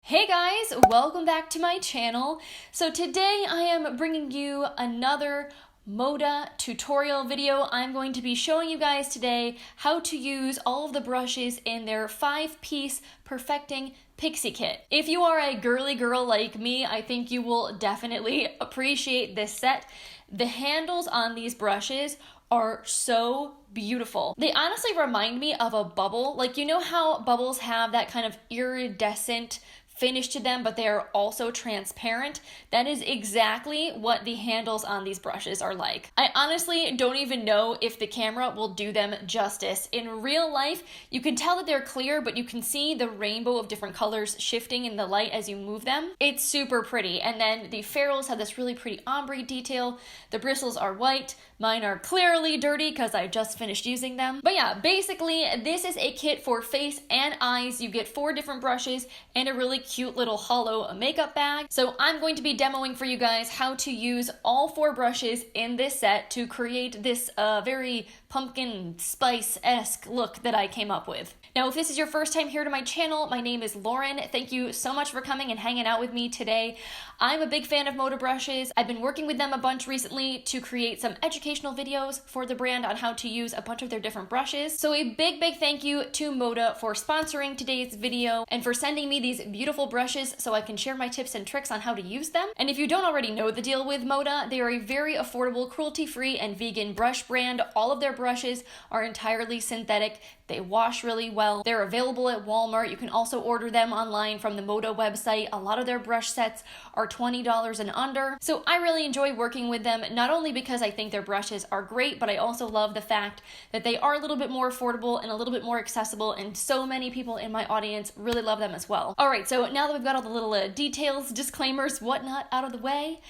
Hey guys, welcome back to my channel. So today I am bringing you another MŌDA tutorial video. I'm going to be showing you guys today how to use all of the brushes in their 5-piece Perfecting Pixie Kit. If you are a girly girl like me, I think you will definitely appreciate this set. The handles on these brushes are so beautiful. They honestly remind me of a bubble. Like, you know how bubbles have that kind of iridescent finish to them, but they are also transparent? That is exactly what the handles on these brushes are like. I honestly don't even know if the camera will do them justice. In real life, you can tell that they're clear, but you can see the rainbow of different colors shifting in the light as you move them. It's super pretty. And then the ferrules have this really pretty ombre detail. The bristles are white. Mine are clearly dirty because I just finished using them. But yeah, basically, this is a kit for face and eyes. You get 4 different brushes and a really cute little hollow makeup bag. So I'm going to be demoing for you guys how to use all 4 brushes in this set to create this very pumpkin spice-esque look that I came up with. Now, if this is your first time here to my channel, my name is Lauren. Thank you so much for coming and hanging out with me today. I'm a big fan of MŌDA brushes. I've been working with them a bunch recently to create some educational videos for the brand on how to use a bunch of their different brushes. So a big thank you to MŌDA for sponsoring today's video and for sending me these beautiful brushes so I can share my tips and tricks on how to use them. And if you don't already know the deal with MŌDA, they are a very affordable, cruelty-free, and vegan brush brand. All of their brushes are entirely synthetic. They wash really well. They're available at Walmart. You can also order them online from the MŌDA website. A lot of their brush sets are $20 and under. So I really enjoy working with them, not only because I think their brushes are great, but I also love the fact that they are a little bit more affordable and a little bit more accessible, and so many people in my audience really love them as well. All right, so now that we've got all the little details, disclaimers, whatnot out of the way,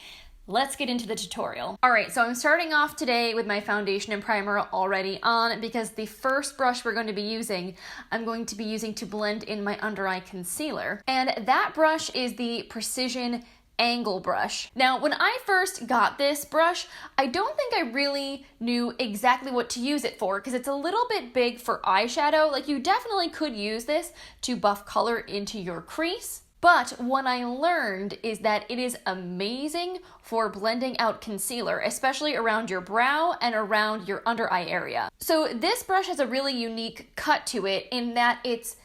let's get into the tutorial. All right, so I'm starting off today with my foundation and primer already on because the first brush we're going to be using, I'm going to be using to blend in my under eye concealer. And that brush is the Precision Angle brush. Now, when I first got this brush, I don't think I really knew exactly what to use it for because it's a little bit big for eyeshadow. Like, you definitely could use this to buff color into your crease. But what I learned is that it is amazing for blending out concealer, especially around your brow and around your under eye area. So this brush has a really unique cut to it in that it's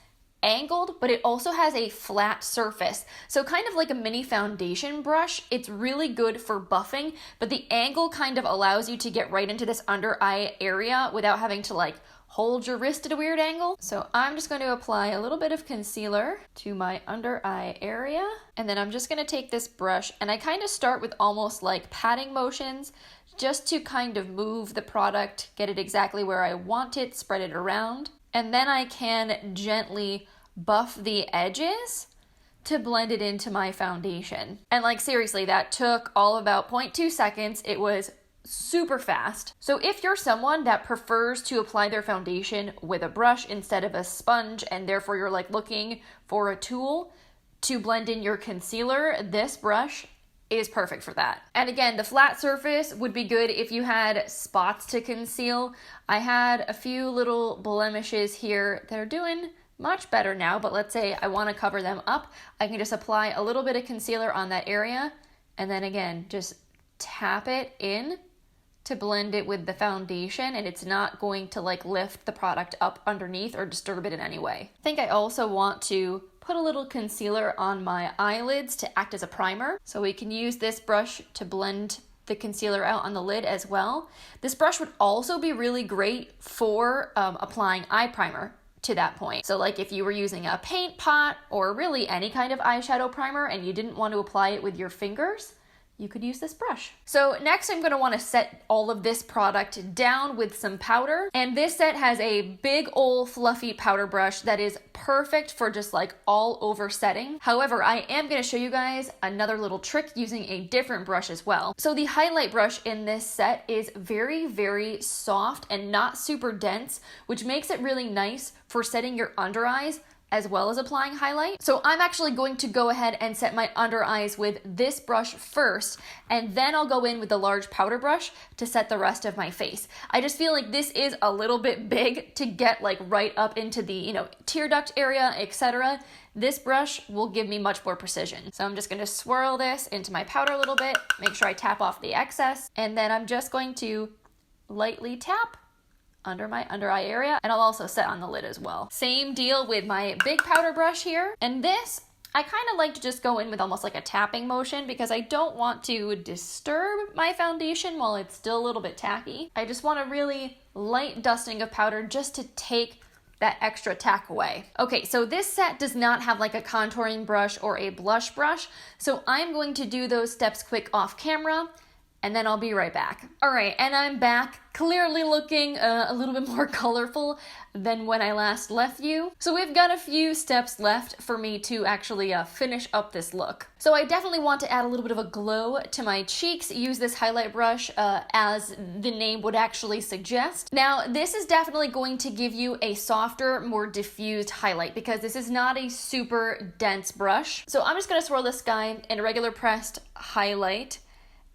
angled, but it also has a flat surface. So kind of like a mini foundation brush, it's really good for buffing, but the angle kind of allows you to get right into this under eye area without having to like hold your wrist at a weird angle. So I'm just going to apply a little bit of concealer to my under eye area. And then I'm just going to take this brush and I kind of start with almost like patting motions just to kind of move the product, get it exactly where I want it, spread it around. And then I can gently buff the edges to blend it into my foundation. And like seriously, that took all about 0.2 seconds. It was super fast. So if you're someone that prefers to apply their foundation with a brush instead of a sponge, and therefore you're like looking for a tool to blend in your concealer, this brush is perfect for that. And again, the flat surface would be good if you had spots to conceal. I had a few little blemishes here that are doing much better now, but let's say I want to cover them up. I can just apply a little bit of concealer on that area and then again, just tap it in to blend it with the foundation, and it's not going to like lift the product up underneath or disturb it in any way. I think I also want to put a little concealer on my eyelids to act as a primer. So we can use this brush to blend the concealer out on the lid as well. This brush would also be really great for applying eye primer to that point. So like if you were using a paint pot or really any kind of eyeshadow primer and you didn't want to apply it with your fingers, you could use this brush. So next I'm gonna wanna set all of this product down with some powder. And this set has a big old fluffy powder brush that is perfect for just like all over setting. However, I am gonna show you guys another little trick using a different brush as well. So the highlight brush in this set is very, very soft and not super dense, which makes it really nice for setting your under eyes as well as applying highlight. So I'm actually going to go ahead and set my under eyes with this brush first, and then I'll go in with the large powder brush to set the rest of my face. I just feel like this is a little bit big to get like right up into the, tear duct area, etc. this brush will give me much more precision. So I'm just gonna swirl this into my powder a little bit, make sure I tap off the excess, and then I'm just going to lightly tap under my under eye area, and I'll also set on the lid as well. Same deal with my big powder brush here, and this, I kind of like to just go in with almost like a tapping motion because I don't want to disturb my foundation while it's still a little bit tacky. I just want a really light dusting of powder just to take that extra tack away. Okay, so this set does not have like a contouring brush or a blush brush, so I'm going to do those steps quick off camera, and then I'll be right back. All right, and I'm back, clearly looking a little bit more colorful than when I last left you. So we've got a few steps left for me to actually finish up this look. So I definitely want to add a little bit of a glow to my cheeks, use this highlight brush as the name would actually suggest. Now, this is definitely going to give you a softer, more diffused highlight because this is not a super dense brush. So I'm just gonna swirl this guy in a regular pressed highlight,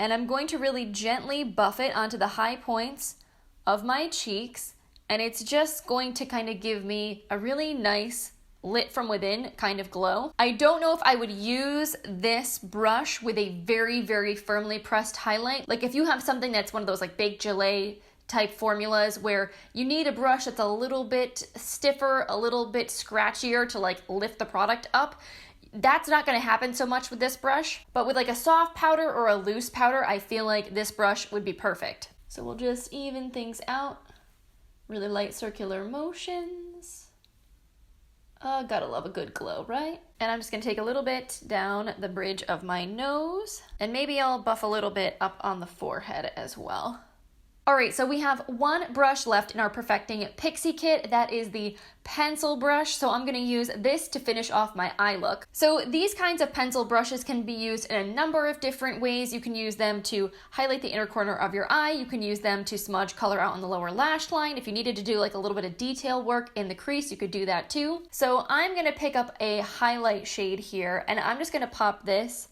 and I'm going to really gently buff it onto the high points of my cheeks, and it's just going to kind of give me a really nice lit from within kind of glow. I don't know if I would use this brush with a very, very firmly pressed highlight. Like if you have something that's one of those like baked gelée type formulas where you need a brush that's a little bit stiffer, a little bit scratchier to like lift the product up, that's not going to happen so much with this brush, but with like a soft powder or a loose powder, I feel like this brush would be perfect. So we'll just even things out, really light circular motions. Gotta love a good glow, right? And I'm just gonna take a little bit down the bridge of my nose, and maybe I'll buff a little bit up on the forehead as well. All right, so we have one brush left in our Perfecting Pixie Kit. That is the pencil brush. So I'm gonna use this to finish off my eye look. So these kinds of pencil brushes can be used in a number of different ways. You can use them to highlight the inner corner of your eye. You can use them to smudge color out on the lower lash line. If you needed to do like a little bit of detail work in the crease, you could do that too. So I'm gonna pick up a highlight shade here, and I'm just gonna pop this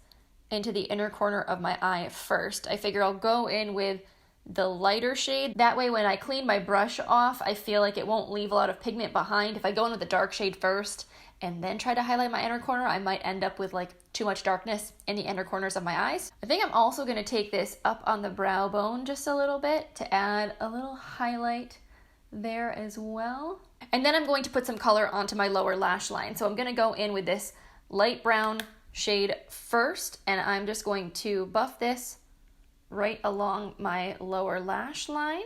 into the inner corner of my eye first. I figure I'll go in with the lighter shade. That way when I clean my brush off, I feel like it won't leave a lot of pigment behind. If I go in with the dark shade first and then try to highlight my inner corner, I might end up with like too much darkness in the inner corners of my eyes. I think I'm also gonna take this up on the brow bone just a little bit to add a little highlight there as well. And then I'm going to put some color onto my lower lash line. So I'm gonna go in with this light brown shade first, and I'm just going to buff this right along my lower lash line.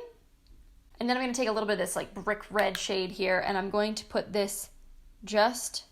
And then I'm going to take a little bit of this like brick red shade here, and I'm going to put this just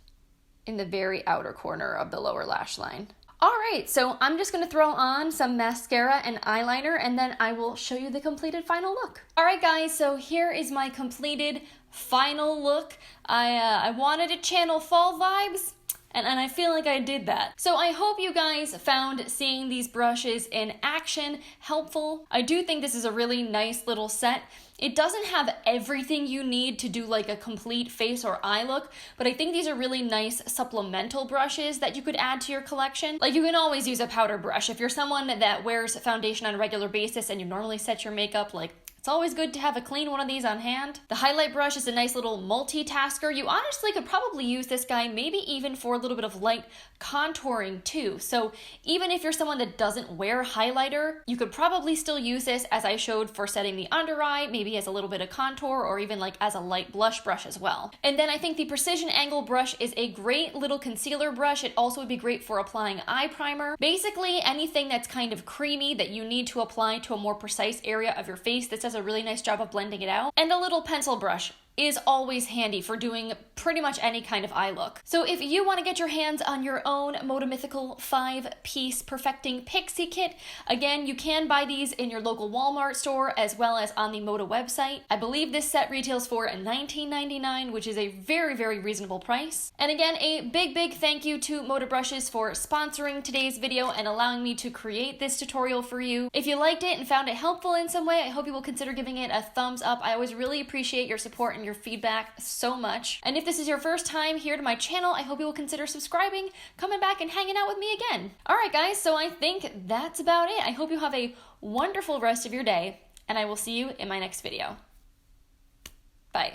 in the very outer corner of the lower lash line. All right, so I'm just going to throw on some mascara and eyeliner, and then I will show you the completed final look. All right, guys, so here is my completed final look. I wanted to channel fall vibes, and I feel like I did that. So I hope you guys found seeing these brushes in action helpful. I do think this is a really nice little set. It doesn't have everything you need to do like a complete face or eye look, but I think these are really nice supplemental brushes that you could add to your collection. Like you can always use a powder brush. If you're someone that wears foundation on a regular basis and you normally set your makeup, like it's always good to have a clean one of these on hand. The highlight brush is a nice little multitasker. You honestly could probably use this guy maybe even for a little bit of light contouring too. So even if you're someone that doesn't wear highlighter, you could probably still use this as I showed for setting the under eye, maybe as a little bit of contour, or even like as a light blush brush as well. And then I think the Precision Angle brush is a great little concealer brush. It also would be great for applying eye primer. Basically anything that's kind of creamy that you need to apply to a more precise area of your face. This does a really nice job of blending it out. And a little pencil brush is always handy for doing pretty much any kind of eye look. So if you want to get your hands on your own MŌDA Mythical 5-piece Perfecting Pixie Kit, again, you can buy these in your local Walmart store as well as on the MŌDA website. I believe this set retails for $19.99, which is a very, very reasonable price. And again, a big thank you to MŌDA Brushes for sponsoring today's video and allowing me to create this tutorial for you. If you liked it and found it helpful in some way, I hope you will consider giving it a thumbs up. I always really appreciate your support and your feedback so much. And if this is your first time here to my channel, I hope you will consider subscribing, coming back, and hanging out with me again. All right, guys, so I think that's about it. I hope you have a wonderful rest of your day, and I will see you in my next video. Bye.